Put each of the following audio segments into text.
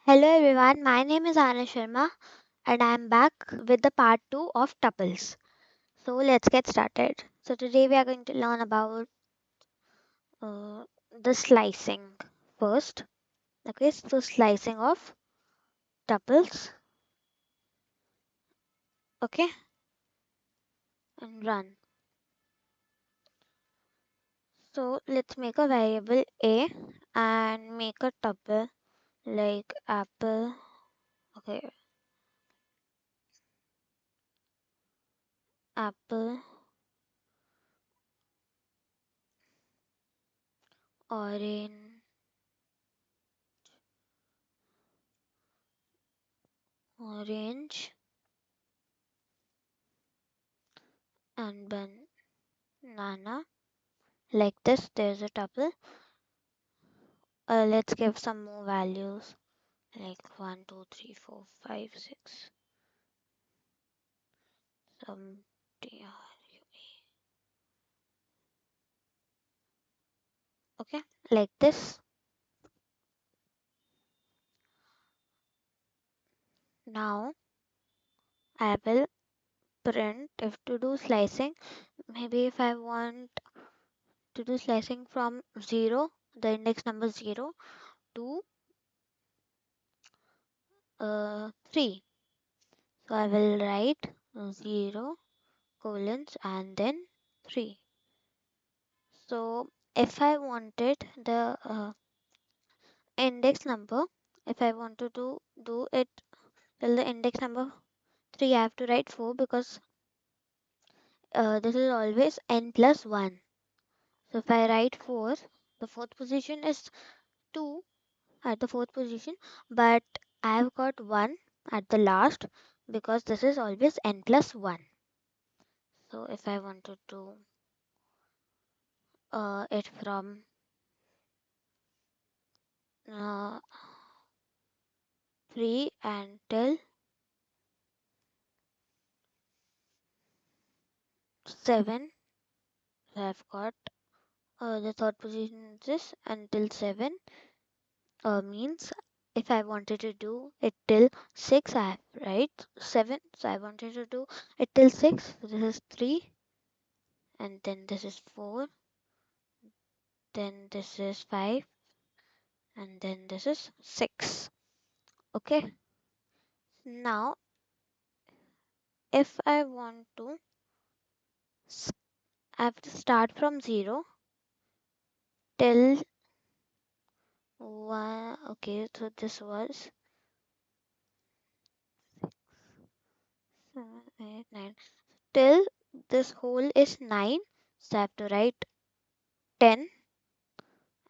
Hello everyone, my name is Anna Sharma and I am back with the part 2 of tuples. So let's get started. So today we are going to learn about uh, the slicing first. Okay, so slicing of tuples. Okay, and run. So let's make a variable a and make a tuple like apple. Okay, apple, orange, orange, and banana. Like this, there's a tuple. Let's give some more values like 1, 2, 3, 4, 5, 6. Some okay, like this. Now I will print if to do slicing. Maybe if I want to do slicing from 0, the index number 0 to 3. So I will write 0 colons and then 3. So if I wanted the index number, if I want to do it till the index number 3, I have to write 4 because this is always n plus 1. So if I write 4, the fourth position is 2 at the fourth position, but I have got 1 at the last because this is always n plus 1. So if I want to do it from uh, 3 until 7, so I've got the third position is this until 7 means if I wanted to do it till 6, I have right 7. So I wanted to do it till 6. So this is 3, and then this is 4, then this is 5, and then this is 6. Okay. Now, if I want to, I have to start from 0 till 1. Okay, so this was 7, 8, 9. Till this whole is 9. So I have to write 10,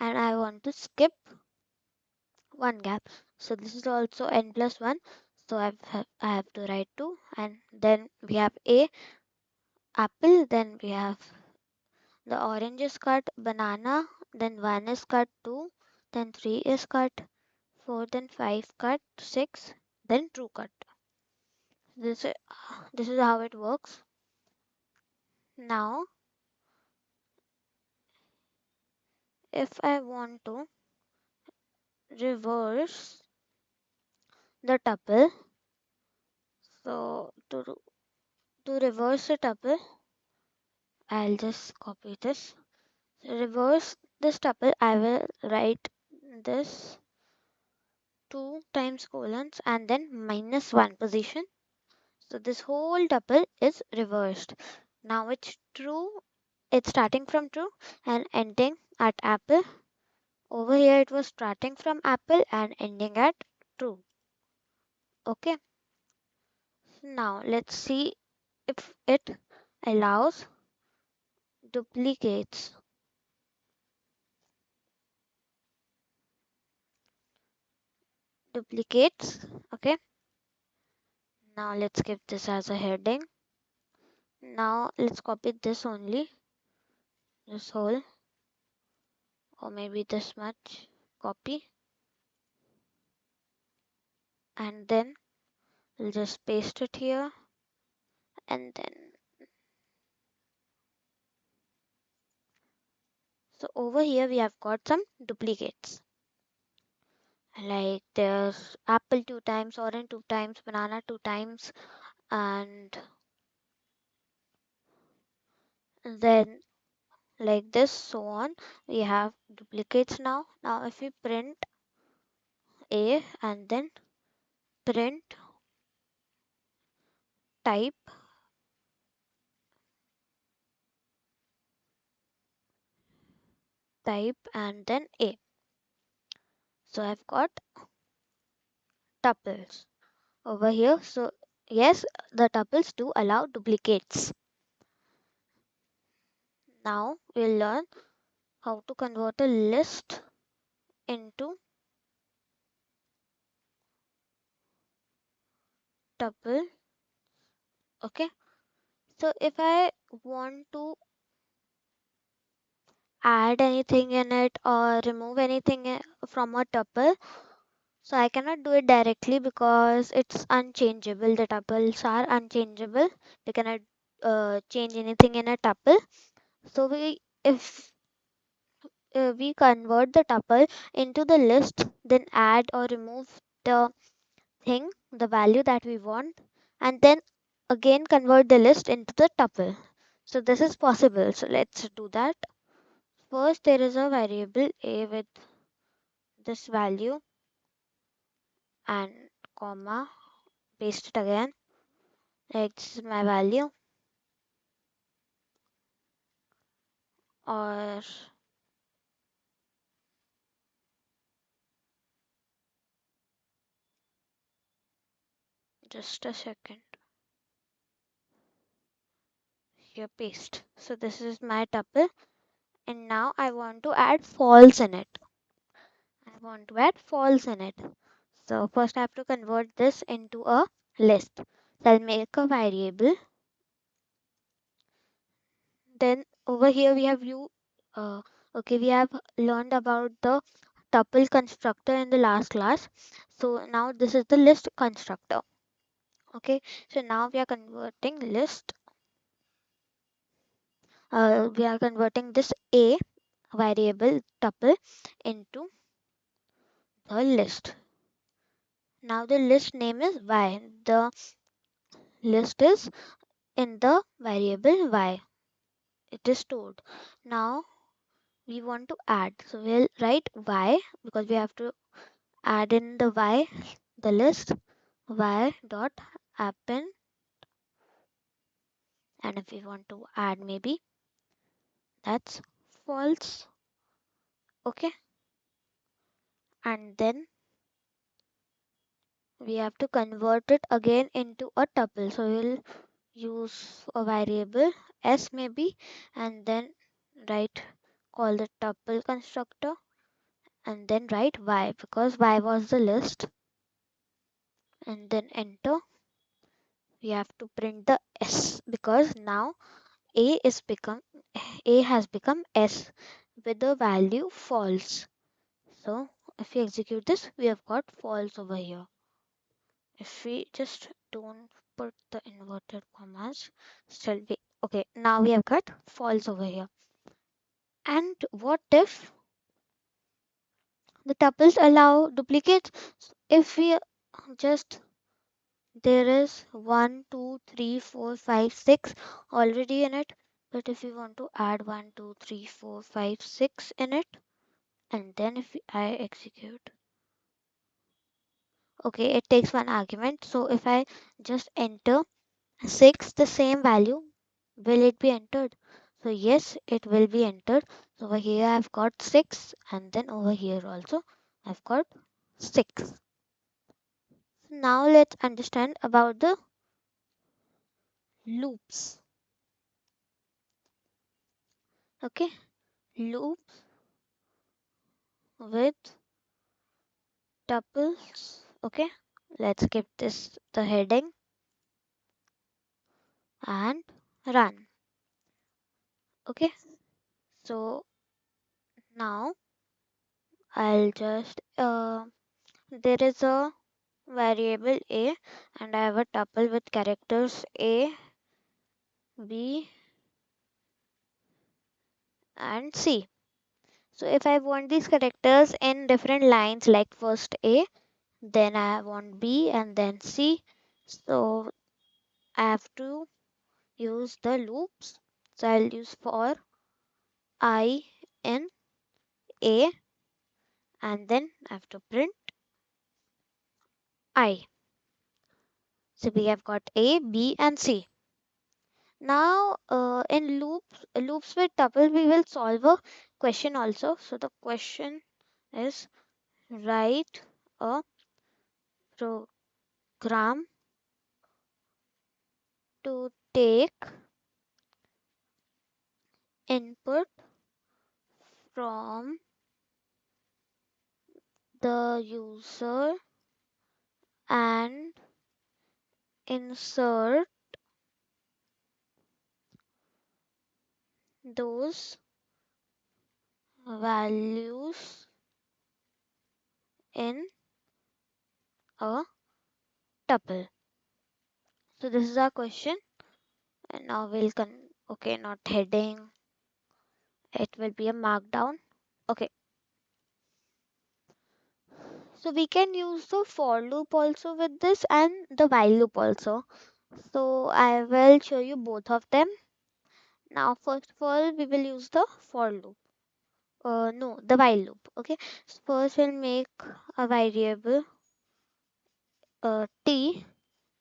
and I want to skip one gap. So this is also n plus 1. So I have to write 2, and then we have a apple, then we have the orange is cut, banana, then 1 is cut, 2, then 3 is cut, 4, then 5 cut, 6, then 2 cut. This is how it works. Now if I want to reverse the tuple, so to reverse the tuple, I'll just copy this. Reverse this tuple, I will write this 2 times colons and then minus 1 position. So this whole tuple is reversed. Now it's true. It's starting from true and ending at apple. Over here it was starting from apple and ending at true. Okay. Now let's see if it allows duplicates. Duplicates. Okay. Now let's give this as a heading. Now let's copy this only. This whole, or maybe this much. Copy. And then we'll just paste it here. And then so over here we have got some duplicates. Like there's apple 2 times, orange 2 times, banana 2 times, and then like this, so on. We have duplicates now. Now if we print A and then print type and then A. So I've got tuples over here. So yes, the tuples do allow duplicates. Now we'll learn how to convert a list into tuple. Okay. So if I want to add anything in it or remove anything from a tuple, so I cannot do it directly because it's unchangeable. The tuples are unchangeable. We cannot change anything in a tuple. So if we convert the tuple into the list, then add or remove the thing, the value that we want, and then again convert the list into the tuple. So this is possible. So let's do that. First, there is a variable a with this value and comma, paste it again. Like this is my value, or just a second. Here, paste. So this is my tuple, and now I want to add false in it. I want to add false in it. So first I have to convert this into a list. So I'll make a variable. Then over here we have okay, we have learned about the tuple constructor in the last class. So now this is the list constructor. Okay, so now we are converting list. We are converting this a variable tuple into the list. Now the list name is y. The list is in the variable y. It is stored. Now we want to add. So we'll write y because we have to add in the y, the list y dot append, and if we want to add maybe that's false. Okay, and then we have to convert it again into a tuple. So we'll use a variable s maybe, and then write call the tuple constructor, and then write y because y was the list, and then enter. We have to print the s because now a has become s with the value false. So if we execute this, we have got false over here. If we just don't put the inverted commas, still we okay. Now we have got false over here. And what if the tuples allow duplicates? If we just there is 1, 2, 3, 4, 5, 6 already in it, but if we want to add 1, 2, 3, 4, 5, 6 in it, and then if I execute, okay, it takes one argument. So if I just enter 6, the same value, will it be entered? So yes, it will be entered. So over here I've got 6, and then over here also I've got 6. Now let's understand about the loops. Okay, loops with tuples. Okay, let's give this the heading and run. Okay, so now I'll just there is a variable a, and I have a tuple with characters a, b, and c. So if I want these characters in different lines, like first A, then I want B and then C. So I have to use the loops. So I'll use for I in A, and then I have to print I. So we have got A, B, and C. Now in loops with tuple, we will solve a question also. So the question is, write a program to take input from the user and insert those values in a tuple. So this is our question, and now we'll okay, not heading, it will be a markdown. Okay, so we can use the for loop also with this and the while loop also. So I will show you both of them. Now first of all, we will use the for loop. No, the while loop. Okay, so first we'll make a variable t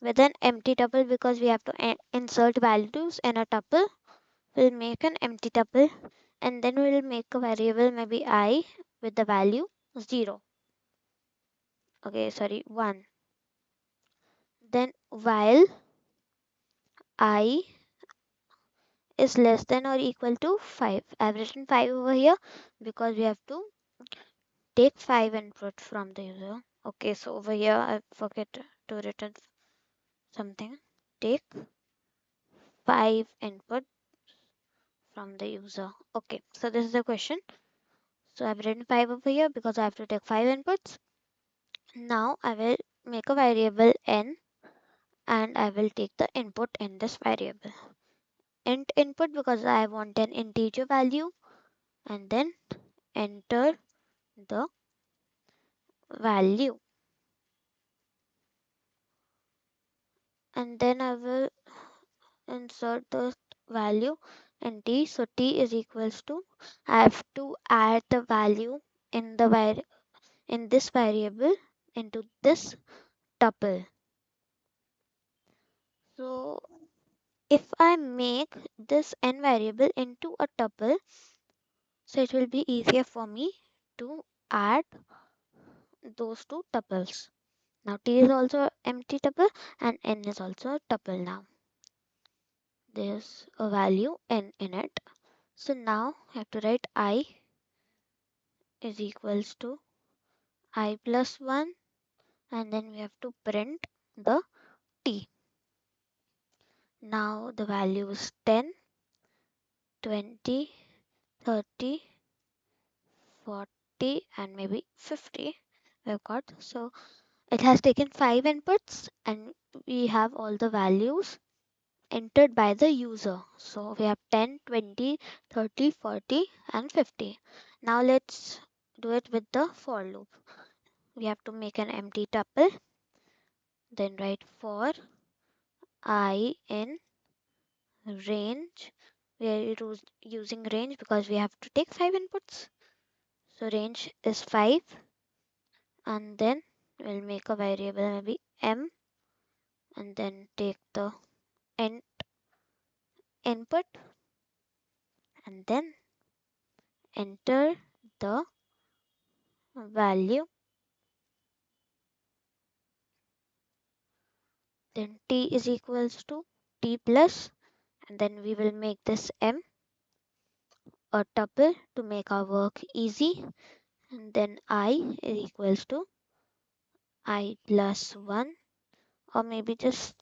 with an empty tuple, because we have to insert values in a tuple. We'll make an empty tuple, and then we'll make a variable maybe I with the value 0. Okay, sorry, 1. Then while I is less than or equal to 5. I've written 5 over here because we have to take 5 input from the user. Okay, so over here I forget to written something. Take 5 input from the user. Okay, so this is the question. So I've written 5 over here because I have to take 5 inputs. Now I will make a variable n, and I will take the input in this variable. Int input because I want an integer value, and then enter the value, and then I will insert the value in t. So t is equals to, I have to add the value in the in this variable into this tuple. So if I make this n variable into a tuple, so it will be easier for me to add those two tuples. Now t is also empty tuple and n is also a tuple now. There's a value n in it. So now I have to write I is equals to I plus 1, and then we have to print the t. Now the value is 10, 20, 30, 40, and maybe 50 we've got. So it has taken 5 inputs, and we have all the values entered by the user. So we have 10, 20, 30, 40, and 50. Now let's do it with the for loop. We have to make an empty tuple, then write for I in range. We are using range because we have to take 5 inputs. So range is 5, and then we'll make a variable maybe m, and then take the int input, and then enter the value. Then t is equals to t plus, and then we will make this m a tuple to make our work easy, and then I is equals to I plus 1, or maybe just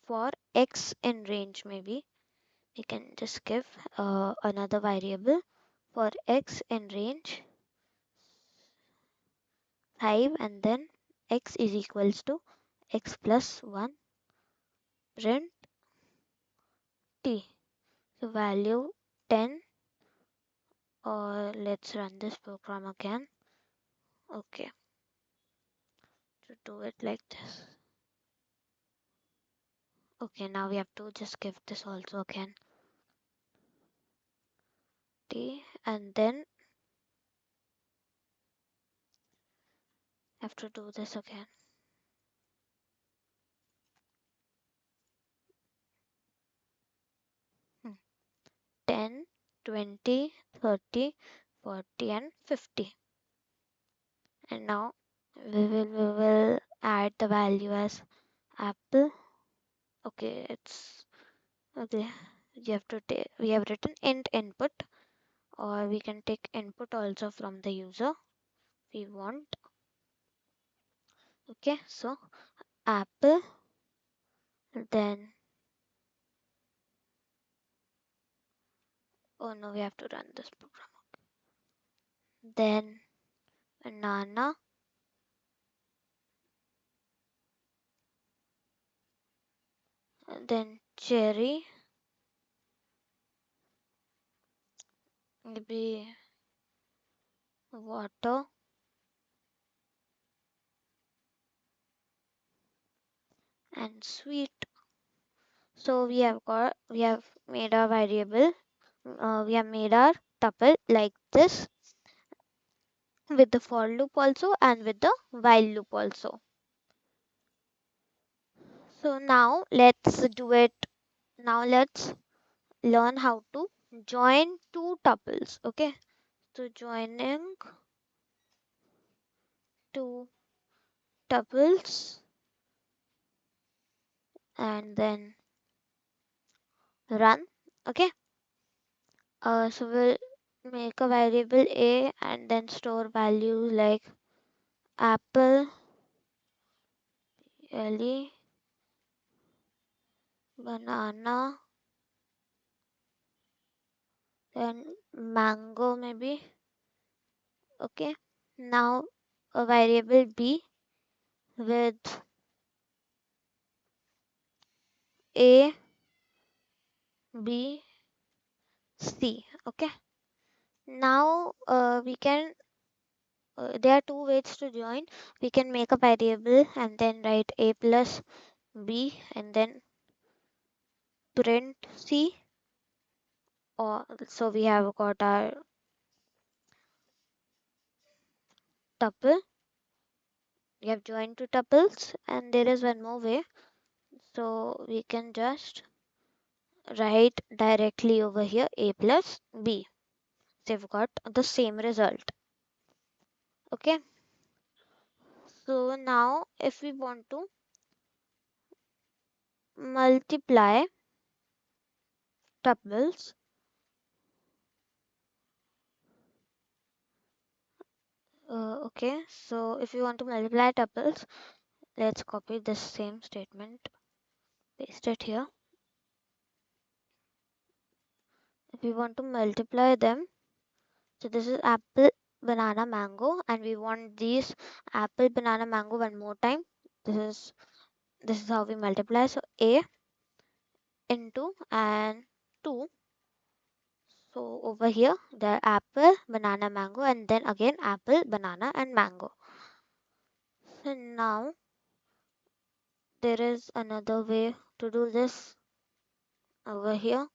for x in range, maybe we can just give another variable for x in range 5, and then x is equals to x plus 1, print t. So value 10, or let's run this program again. Okay, to do it like this. Okay, now we have to just give this also again. T, and then have to do this again. 10, 20, 30, 40, and 50. And now we will add the value as apple. Okay, it's okay. You have to take. We have written int input, or we can take input also from the user. We want. Okay, so apple. Then oh no, we have to run this program. Then banana. Then cherry. Maybe water. And sweet. So we have made our variable. We have made our tuple like this with the for loop also and with the while loop also. So now let's do it. Now let's learn how to join two tuples. Okay. So joining two tuples and then run. Okay. So we'll make a variable a and then store values like apple, Ellie, banana, then mango maybe. Okay. Now a variable b with a, b, c. Okay. Now we can there are two ways to join. We can make a variable and then write a plus b and then print c, or so we have got our tuple. We have joined two tuples, and there is one more way. So we can just write directly over here a plus b. So we've got the same result. Okay. So now if we want to multiply tuples, okay, so if you want to multiply tuples, let's copy this same statement, paste it here. If we want to multiply them, so this is apple, banana, mango, and we want these apple, banana, mango one more time. This is how we multiply. So a into and 2. So over here, the apple, banana, mango, and then again apple, banana, and mango. So now there is another way to do this over here.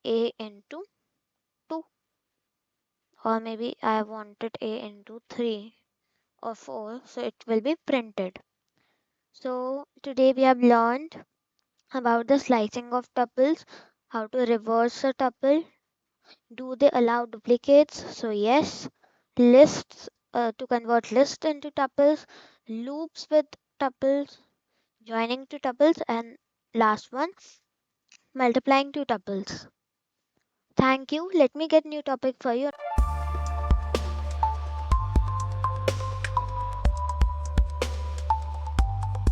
A into 2, or maybe I wanted a into 3 or 4, so it will be printed. So today we have learned about the slicing of tuples, how to reverse a tuple. Do they allow duplicates? So yes. Lists, to convert lists into tuples, loops with tuples, joining two tuples, and last one, multiplying two tuples. Thank you. Let me get new topic for you.